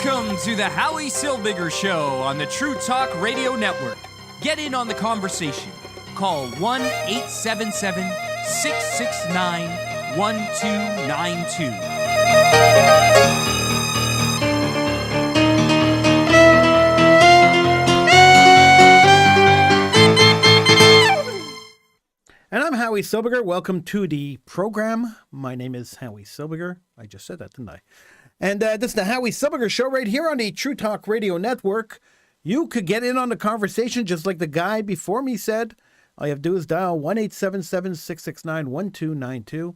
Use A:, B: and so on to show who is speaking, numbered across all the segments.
A: Welcome to the Howie Silbiger Show on the True Talk Radio Network. Get in on the conversation. Call 1-877-669-1292.
B: And I'm Howie Silbiger. Welcome to the program. My name is Howie Silbiger. I just said that, didn't I? And this is the Howie Silbiger Show right here on the True Talk Radio Network. You could get in on the conversation just like the guy before me said. All you have to do is dial 1-877-669-1292.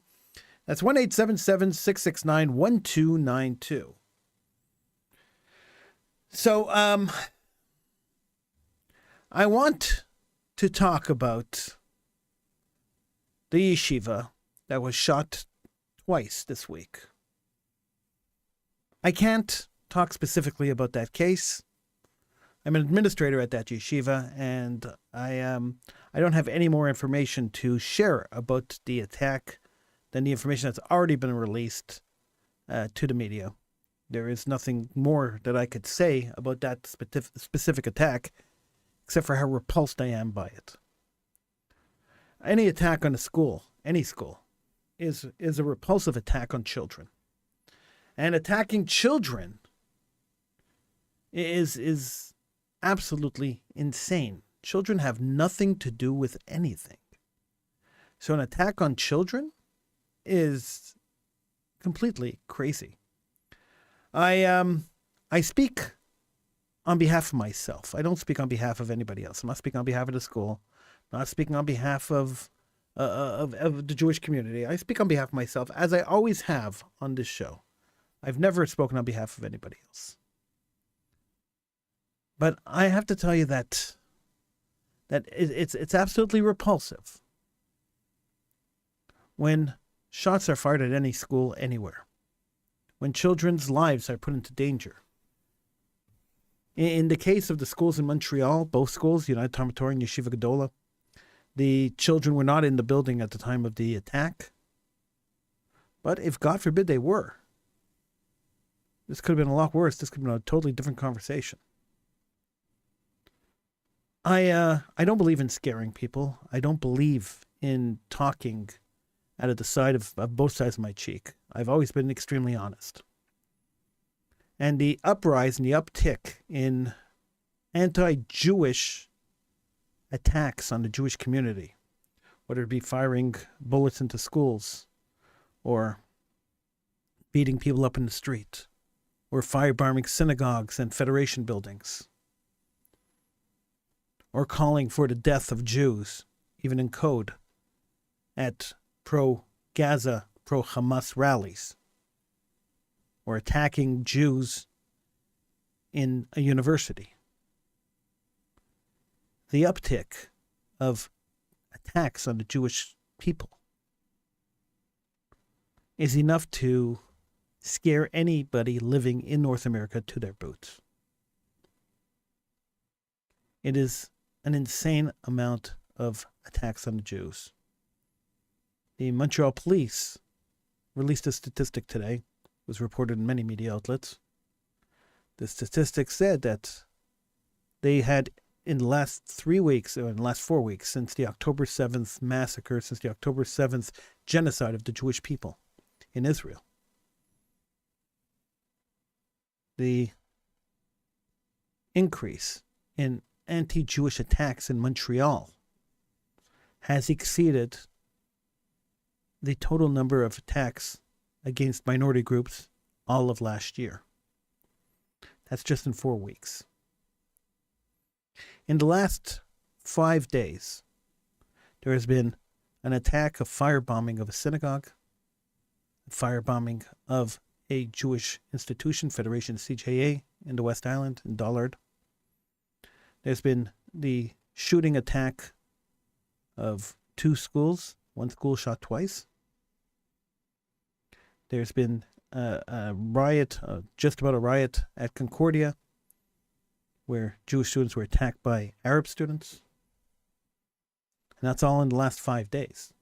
B: That's 1-877-669-1292. So, I want to talk about the yeshiva that was shot twice this week. I can't talk specifically about that case. I'm an administrator at that yeshiva, and I don't have any more information to share about the attack than the information that's already been released to the media. There is nothing more that I could say about that specific attack, except for how repulsed I am by it. Any attack on a school, any school, is a repulsive attack on children. And attacking children is absolutely insane. Children have nothing to do with anything. So an attack on children is completely crazy. I speak on behalf of myself. I don't speak on behalf of anybody else. I'm not speaking on behalf of the school. I'm not speaking on behalf of the Jewish community. I speak on behalf of myself, as I always have on this show. I've never spoken on behalf of anybody else. But I have to tell you that it's absolutely repulsive when shots are fired at any school anywhere, when children's lives are put into danger. In the case of the schools in Montreal, both schools, United Talmud Torah and Yeshiva Gedola, the children were not in the building at the time of the attack. But if, God forbid, they were, this could have been a lot worse. This could have been a totally different conversation. I don't believe in scaring people. I don't believe in talking out of the side of both sides of my cheek. I've always been extremely honest. And the uprise and the uptick in anti-Jewish attacks on the Jewish community, whether it be firing bullets into schools or beating people up in the street or firebombing synagogues and Federation buildings or calling for the death of Jews, even in code, at pro-Gaza, pro-Hamas rallies, or attacking Jews in a university. The uptick of attacks on the Jewish people is enough to scare anybody living in North America to their boots. It is an insane amount of attacks on the Jews. The Montreal police released a statistic today. It was reported in many media outlets. The statistic said that they had, in the last 3 weeks, or in the last 4 weeks, since the October 7th massacre, since the October 7th genocide of the Jewish people in Israel, the increase in anti-Jewish attacks in Montreal has exceeded the total number of attacks against minority groups all of last year. That's just in 4 weeks. In the last 5 days, there has been an attack of firebombing of a synagogue, firebombing of a Jewish institution, Federation CJA, in the West Island, in Dollard. There's been the shooting attack of 2 schools, 1 school shot twice. There's been a riot, just about a riot at Concordia, where Jewish students were attacked by Arab students. And that's all in the last 5 days.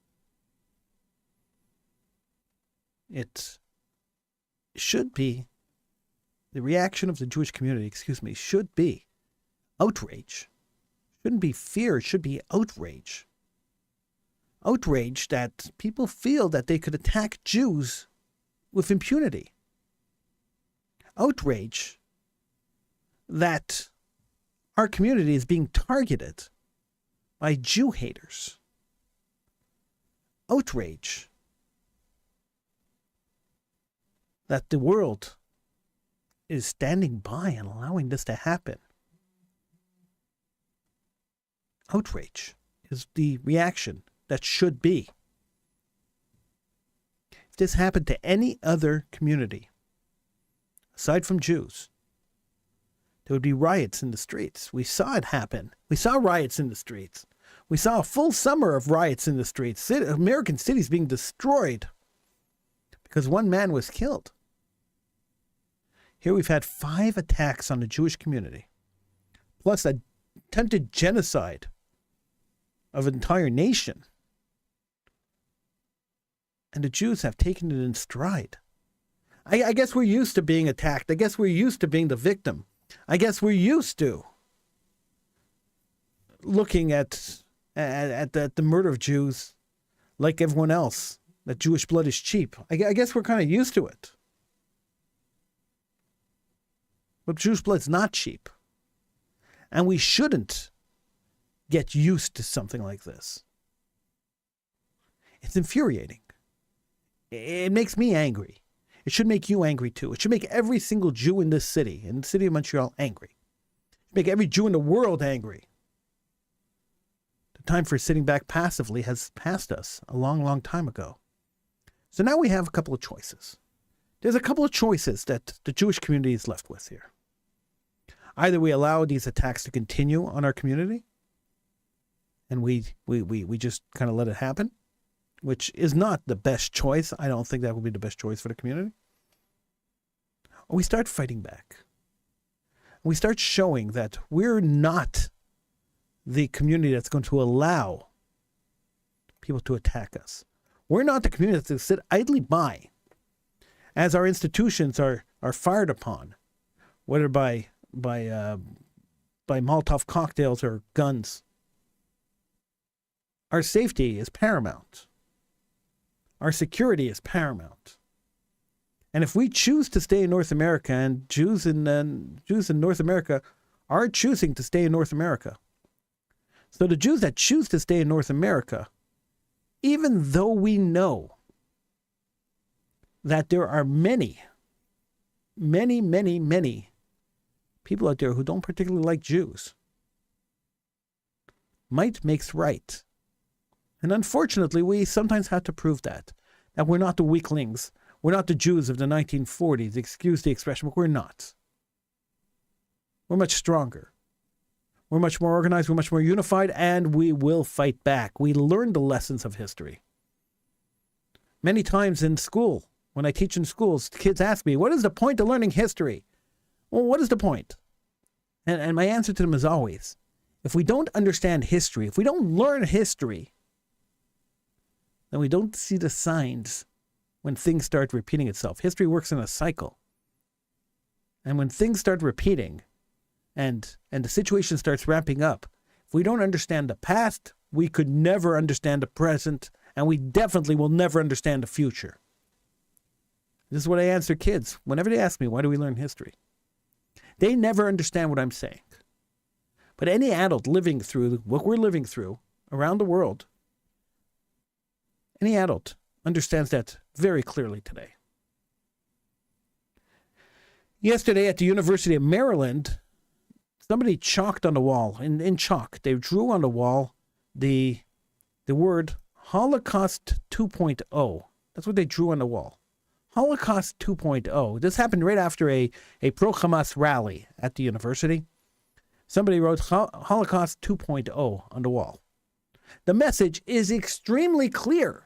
B: It should be the reaction of the Jewish community, should be outrage. Shouldn't be fear, it should be outrage. Outrage that people feel that they could attack Jews with impunity. Outrage that our community is being targeted by Jew haters. Outrage that the world is standing by and allowing this to happen. Outrage is the reaction that should be. If this happened to any other community, aside from Jews, there would be riots in the streets. We saw it happen. We saw riots in the streets. We saw a full summer of riots in the streets. American cities being destroyed because one man was killed. Here we've had 5 attacks on the Jewish community, plus an attempted genocide of an entire nation. And the Jews have taken it in stride. I guess we're used to being attacked. I guess we're used to being the victim. I guess we're used to looking at the murder of Jews like everyone else, that Jewish blood is cheap. I guess we're kind of used to it. But Jewish blood's not cheap. And we shouldn't get used to something like this. It's infuriating. It makes me angry. It should make you angry too. It should make every single Jew in this city, in the city of Montreal, angry. It should make every Jew in the world angry. The time for sitting back passively has passed us a long, long time ago. So now we have a couple of choices. There's a couple of choices that the Jewish community is left with here. Either we allow these attacks to continue on our community, and we just kind of let it happen, which is not the best choice. I don't think that would be the best choice for the community. Or we start fighting back. We start showing that we're not the community that's going to allow people to attack us. We're not the community that's going to sit idly by as our institutions are fired upon, whether by Molotov cocktails or guns. Our safety is paramount. Our security is paramount. And if we choose to stay in North America, and Jews in North America are choosing to stay in North America. So the Jews that choose to stay in North America, even though we know that there are many people out there who don't particularly like Jews, might makes right. And unfortunately, we sometimes have to prove that we're not the weaklings. We're not the Jews of the 1940s. Excuse the expression, but we're not. We're much stronger. We're much more organized. We're much more unified, and we will fight back. We learn the lessons of history. Many times in school, when I teach in schools, kids ask me, what is the point of learning history? Well, what is the point? And my answer to them is always, if we don't understand history, if we don't learn history, then we don't see the signs when things start repeating itself. History works in a cycle. And when things start repeating and the situation starts ramping up, if we don't understand the past, we could never understand the present, and we definitely will never understand the future. This is what I answer kids whenever they ask me, why do we learn history? They never understand what I'm saying. But any adult living through what we're living through around the world, any adult understands that very clearly today. Yesterday at the University of Maryland, somebody chalked on the wall, in chalk, they drew on the wall the word Holocaust 2.0. That's what they drew on the wall. Holocaust 2.0. This happened right after a pro-Hamas rally at the university. Somebody wrote Holocaust 2.0 on the wall. The message is extremely clear.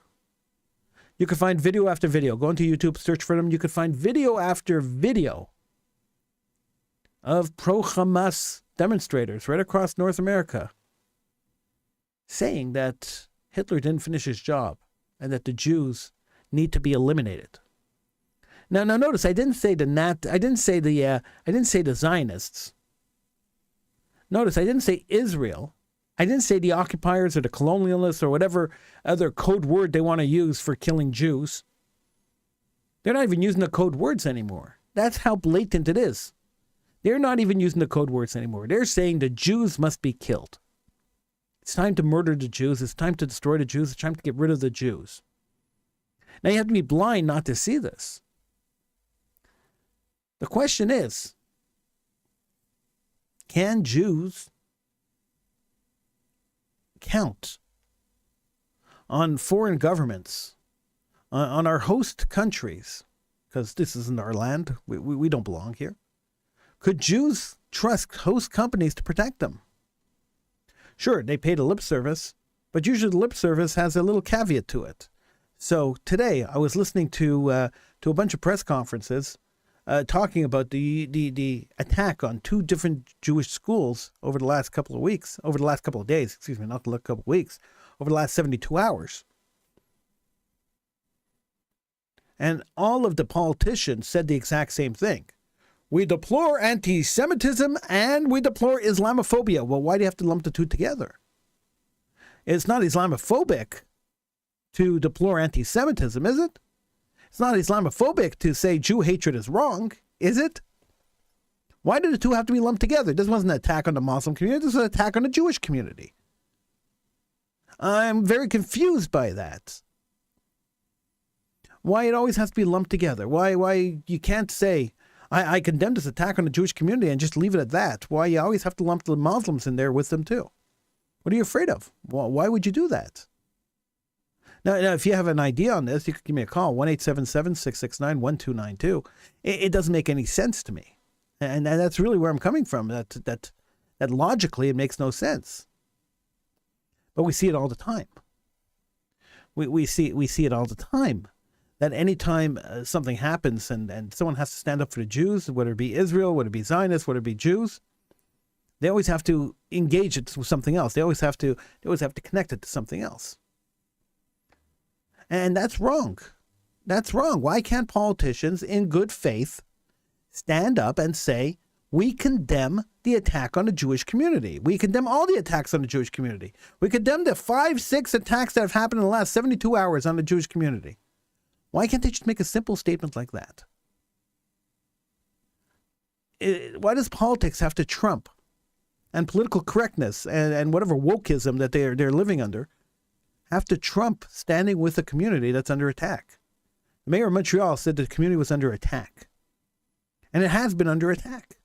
B: You can find video after video. Go into YouTube, search for them. You can find video after video of pro-Hamas demonstrators right across North America saying that Hitler didn't finish his job and that the Jews need to be eliminated. Now, notice I didn't say I didn't say the Zionists. Notice I didn't say Israel. I didn't say the occupiers or the colonialists or whatever other code word they want to use for killing Jews. They're not even using the code words anymore. That's how blatant it is. They're not even using the code words anymore. They're saying the Jews must be killed. It's time to murder the Jews. It's time to destroy the Jews. It's time to get rid of the Jews. Now, you have to be blind not to see this. The question is, can Jews count on foreign governments, on our host countries, because this isn't our land, we don't belong here? Could Jews trust host companies to protect them? Sure, they pay the lip service, but usually the lip service has a little caveat to it. So today I was listening to a bunch of press conferences talking about the attack on two different Jewish schools over the last couple of days, not the last couple of weeks, over the last 72 hours. And all of the politicians said the exact same thing. We deplore anti-Semitism and we deplore Islamophobia. Well, why do you have to lump the two together? It's not Islamophobic to deplore anti-Semitism, is it? It's not Islamophobic to say Jew hatred is wrong, is it? Why do the two have to be lumped together? This wasn't an attack on the Muslim community. This was an attack on the Jewish community. I'm very confused by that. Why it always has to be lumped together. Why you can't say, I condemn this attack on the Jewish community and just leave it at that. Why you always have to lump the Muslims in there with them too? What are you afraid of? Why would you do that? Now, if you have an idea on this, you can give me a call, 1-877-669-1292. It doesn't make any sense to me. And that's really where I'm coming from, that logically it makes no sense. But we see it all the time. We see it all the time. That anytime something happens and someone has to stand up for the Jews, whether it be Israel, whether it be Zionists, whether it be Jews, they always have to engage it with something else. They always have to connect it to something else. And that's wrong. That's wrong. Why can't politicians in good faith stand up and say, we condemn the attack on the Jewish community. We condemn all the attacks on the Jewish community. We condemn the 5-6 attacks that have happened in the last 72 hours on the Jewish community. Why can't they just make a simple statement like that? Why does politics have to trump? And political correctness and whatever wokeism that they're living under have to trump standing with a community that's under attack. The mayor of Montreal said the community was under attack. And it has been under attack.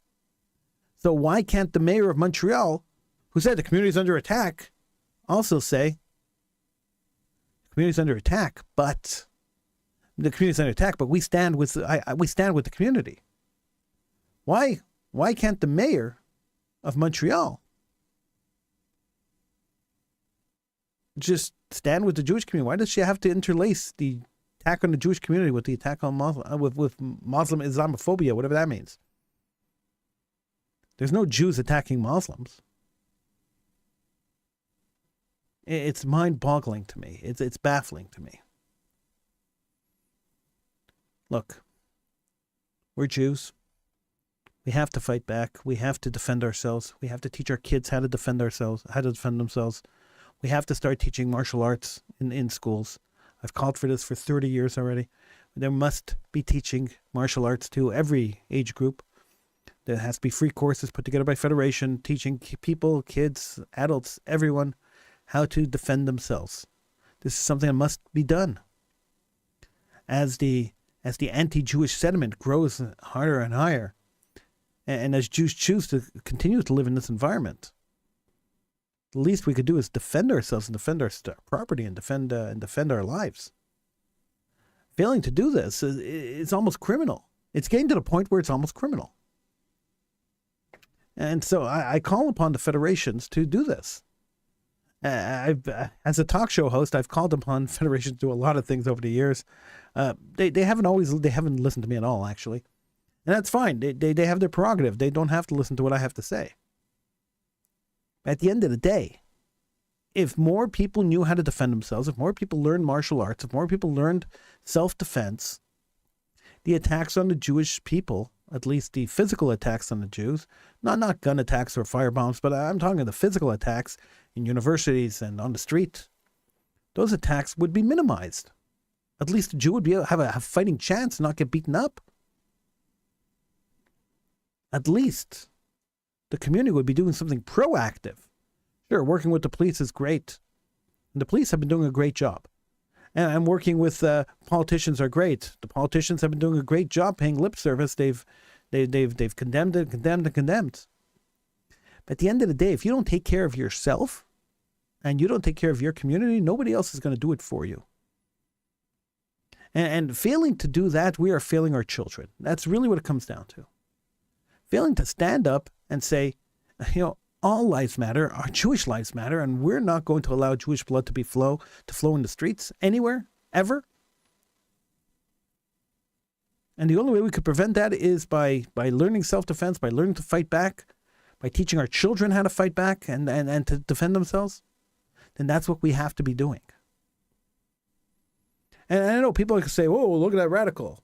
B: So why can't the mayor of Montreal, who said the community is under attack, also say the community is under attack, but the community is under attack, but we stand with the community? Why can't the mayor of Montreal just stand with the Jewish community? Why does she have to interlace the attack on the Jewish community with the attack on Muslim, with Muslim Islamophobia, whatever that means? There's no Jews attacking Muslims. It's mind-boggling to me. It's baffling to me. Look, we're Jews. We have to fight back. We have to defend ourselves. We have to teach our kids how to defend themselves. We have to start teaching martial arts in schools. I've called for this for 30 years already. There must be teaching martial arts to every age group. There has to be free courses put together by Federation, teaching people, kids, adults, everyone, how to defend themselves. This is something that must be done. As the anti-Jewish sentiment grows higher and higher, and as Jews choose to continue to live in this environment, the least we could do is defend ourselves and defend our property and defend our lives. Failing to do this is almost criminal. It's getting to the point where it's almost criminal. And so I call upon the federations to do this. As a talk show host, I've called upon federations to do a lot of things over the years. They haven't listened to me at all, actually. And that's fine. They have their prerogative. They don't have to listen to what I have to say. At the end of the day, if more people knew how to defend themselves, if more people learned martial arts, if more people learned self-defense, the attacks on the Jewish people, at least the physical attacks on the Jews, not gun attacks or firebombs, but I'm talking the physical attacks in universities and on the street, those attacks would be minimized. At least the Jew would be able to have a fighting chance and not get beaten up. At least the community would be doing something proactive. Sure, working with the police is great. And the police have been doing a great job. And working with politicians are great. The politicians have been doing a great job paying lip service. They've condemned it, condemned and condemned. But at the end of the day, if you don't take care of yourself and you don't take care of your community, nobody else is going to do it for you. And failing to do that, we are failing our children. That's really what it comes down to. Failing to stand up and say, all lives matter, our Jewish lives matter, and we're not going to allow Jewish blood to flow in the streets anywhere, ever. And the only way we could prevent that is by learning self-defense, by learning to fight back, by teaching our children how to fight back and to defend themselves. Then that's what we have to be doing. And I know people can say, "Oh, look at that radical,"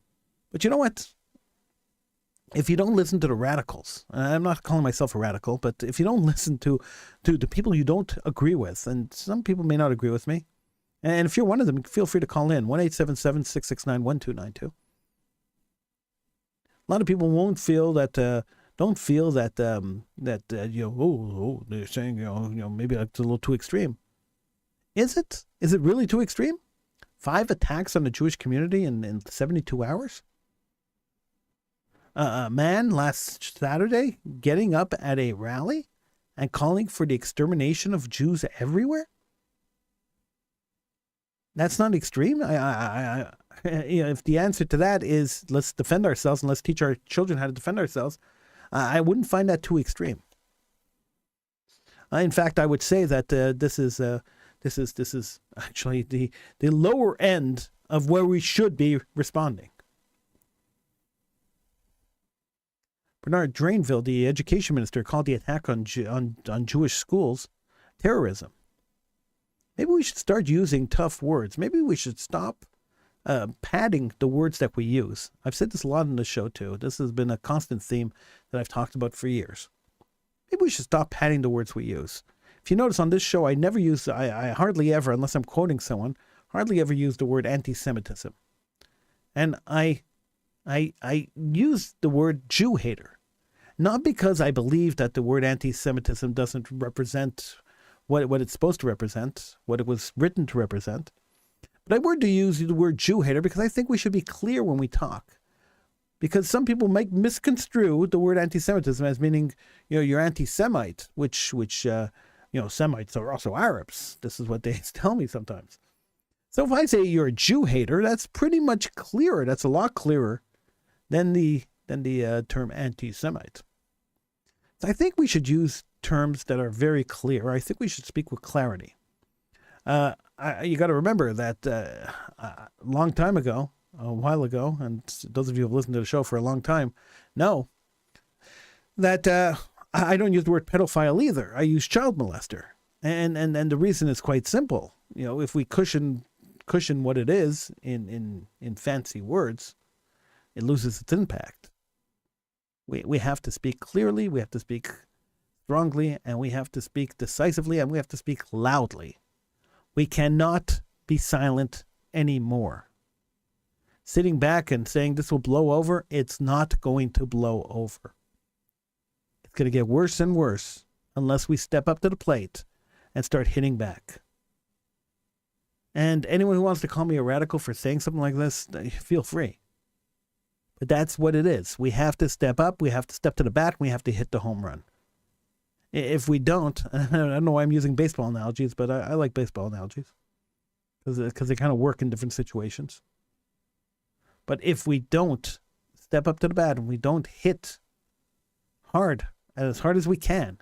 B: but you know what? If you don't listen to the radicals, and I'm not calling myself a radical, but if you don't listen to the people you don't agree with, and some people may not agree with me, and if you're one of them, feel free to call in, 1-877-669-1292. A lot of people don't feel that they're saying, maybe it's a little too extreme. Is it? Is it really too extreme? 5 attacks on the Jewish community in 72 hours? A man last Saturday getting up at a rally and calling for the extermination of Jews everywhere? That's not extreme. If the answer to that is let's defend ourselves and let's teach our children how to defend ourselves, I wouldn't find that too extreme. In fact, I would say that this is actually the lower end of where we should be responding. Bernard Drainville, the education minister, called the attack on Jewish schools terrorism. Maybe we should start using tough words. Maybe we should stop padding the words that we use. I've said this a lot on the show too. This has been a constant theme that I've talked about for years. Maybe we should stop padding the words we use. If you notice on this show, I hardly ever, unless I'm quoting someone, hardly ever use the word anti-Semitism. And I use the word Jew hater. Not because I believe that the word anti-Semitism doesn't represent what it's supposed to represent, what it was written to represent. But I would use the word Jew hater because I think we should be clear when we talk. Because some people might misconstrue the word anti-Semitism as meaning, you're anti-Semite, which Semites are also Arabs. This is what they tell me sometimes. So if I say you're a Jew hater, that's pretty much clearer. That's a lot clearer than the term anti-Semite. So I think we should use terms that are very clear. I think we should speak with clarity. You got to remember that a long time ago, a while ago, and those of you who have listened to the show for a long time know that I don't use the word pedophile either. I use child molester. And the reason is quite simple. If we cushion what it is in fancy words, it loses its impact. We have to speak clearly, we have to speak strongly, and we have to speak decisively, and we have to speak loudly. We cannot be silent anymore. Sitting back and saying this will blow over, it's not going to blow over. It's going to get worse and worse unless we step up to the plate and start hitting back. And anyone who wants to call me a radical for saying something like this, feel free. But that's what it is. We have to step up. We have to step to the bat. We have to hit the home run. If we don't, I don't know why I'm using baseball analogies, but I like baseball analogies because they kind of work in different situations. But if we don't step up to the bat and we don't hit hard, as hard as we can,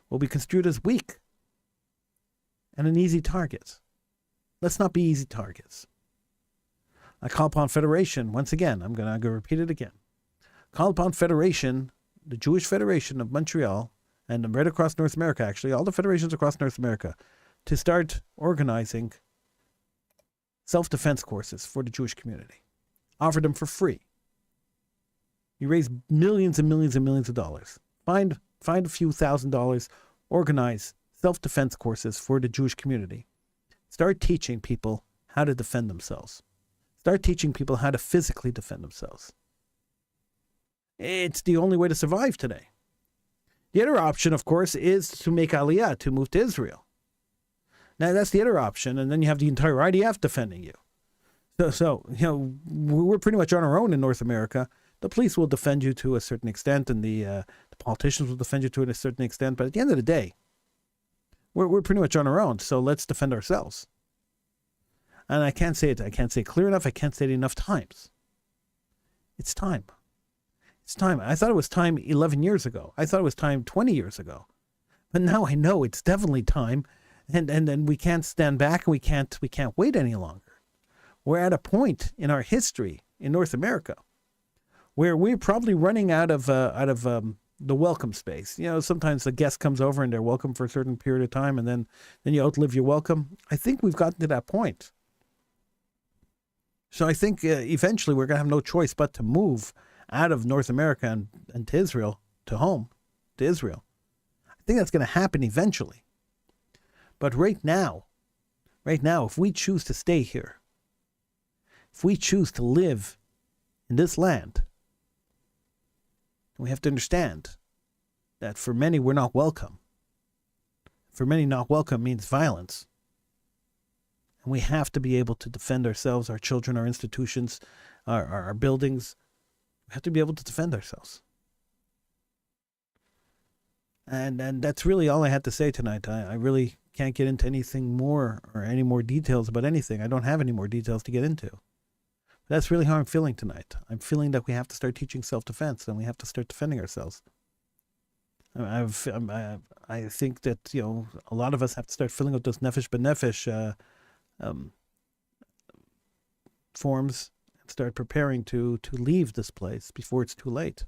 B: we'll be construed as weak and an easy target. Let's not be easy targets. I call upon Federation, once again, I'm going to repeat it again. Call upon Federation, the Jewish Federation of Montreal, and right across North America, actually, all the federations across North America, to start organizing self-defense courses for the Jewish community. Offer them for free. You raise millions and millions and millions of dollars. Find a few $1,000s, organize self-defense courses for the Jewish community. Start teaching people how to defend themselves. Start teaching people how to physically defend themselves. It's the only way to survive today. The other option, of course, is to make Aliyah, to move to Israel. Now, that's the other option, and then you have the entire IDF defending you. So we're pretty much on our own in North America. The police will defend you to a certain extent, and the politicians will defend you to a certain extent. But at the end of the day, we're pretty much on our own. So let's defend ourselves. And I can't say it clear enough. I can't say it enough times. It's time. It's time. I thought it was time 11 years ago. I thought it was time 20 years ago. But now I know it's definitely time, and we can't stand back, and we can't wait any longer. We're at a point in our history in North America where we're probably running out of the welcome space. Sometimes the guest comes over and they're welcome for a certain period of time, and then you outlive your welcome. I think we've gotten to that point. So I think eventually we're going to have no choice but to move out of North America and to Israel, to home, to Israel. I think that's going to happen eventually. But right now, if we choose to stay here, if we choose to live in this land, we have to understand that for many, we're not welcome. For many, not welcome means violence. And we have to be able to defend ourselves, our children, our institutions, our buildings. We have to be able to defend ourselves. And that's really all I had to say tonight. I really can't get into anything more or any more details about anything. I don't have any more details to get into. But that's really how I'm feeling tonight. I'm feeling that we have to start teaching self-defense, and we have to start defending ourselves. I think that a lot of us have to start filling out those nefesh b'nefesh forms and start preparing to leave this place before it's too late.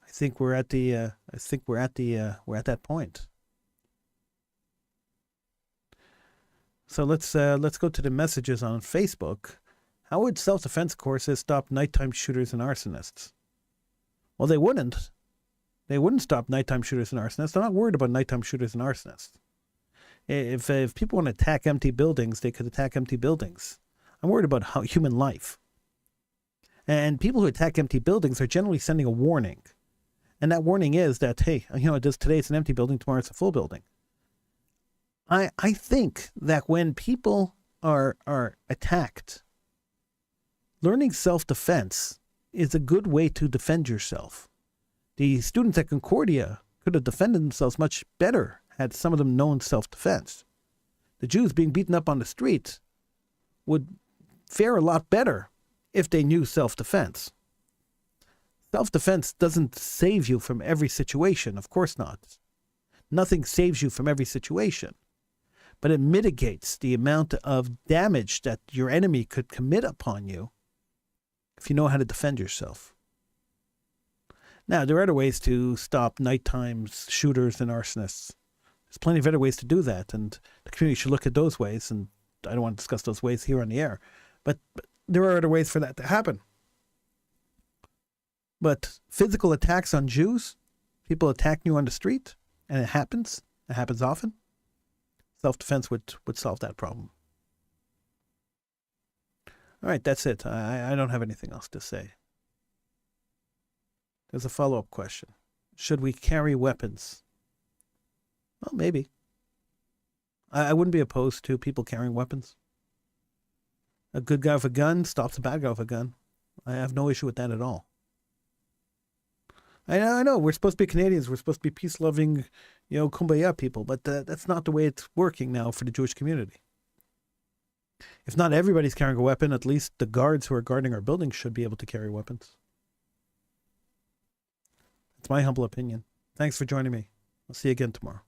B: I think we're at that point. So let's go to the messages on Facebook. How would self-defense courses stop nighttime shooters and arsonists? Well, they wouldn't. They wouldn't stop nighttime shooters and arsonists. I'm not worried about nighttime shooters and arsonists. If people want to attack empty buildings, they could attack empty buildings. I'm worried about human life. And people who attack empty buildings are generally sending a warning. And that warning is that, hey, today it's an empty building, tomorrow it's a full building. I think that when people are attacked, learning self-defense is a good way to defend yourself. The students at Concordia could have defended themselves much better had some of them known self-defense. The Jews being beaten up on the streets would fare a lot better if they knew self-defense. Self-defense doesn't save you from every situation, of course not. Nothing saves you from every situation. But it mitigates the amount of damage that your enemy could commit upon you if you know how to defend yourself. Now, there are other ways to stop nighttime shooters and arsonists. There's plenty of other ways to do that, and the community should look at those ways, and I don't want to discuss those ways here on the air. But there are other ways for that to happen. But physical attacks on Jews, people attacking you on the street, and it happens often, self-defense would solve that problem. All right, that's it. I don't have anything else to say. There's a follow-up question. Should we carry weapons? Well, maybe. I wouldn't be opposed to people carrying weapons. A good guy with a gun stops a bad guy with a gun. I have no issue with that at all. I know, we're supposed to be Canadians. We're supposed to be peace-loving, kumbaya people, but that's not the way it's working now for the Jewish community. If not everybody's carrying a weapon, at least the guards who are guarding our buildings should be able to carry weapons. That's my humble opinion. Thanks for joining me. I'll see you again tomorrow.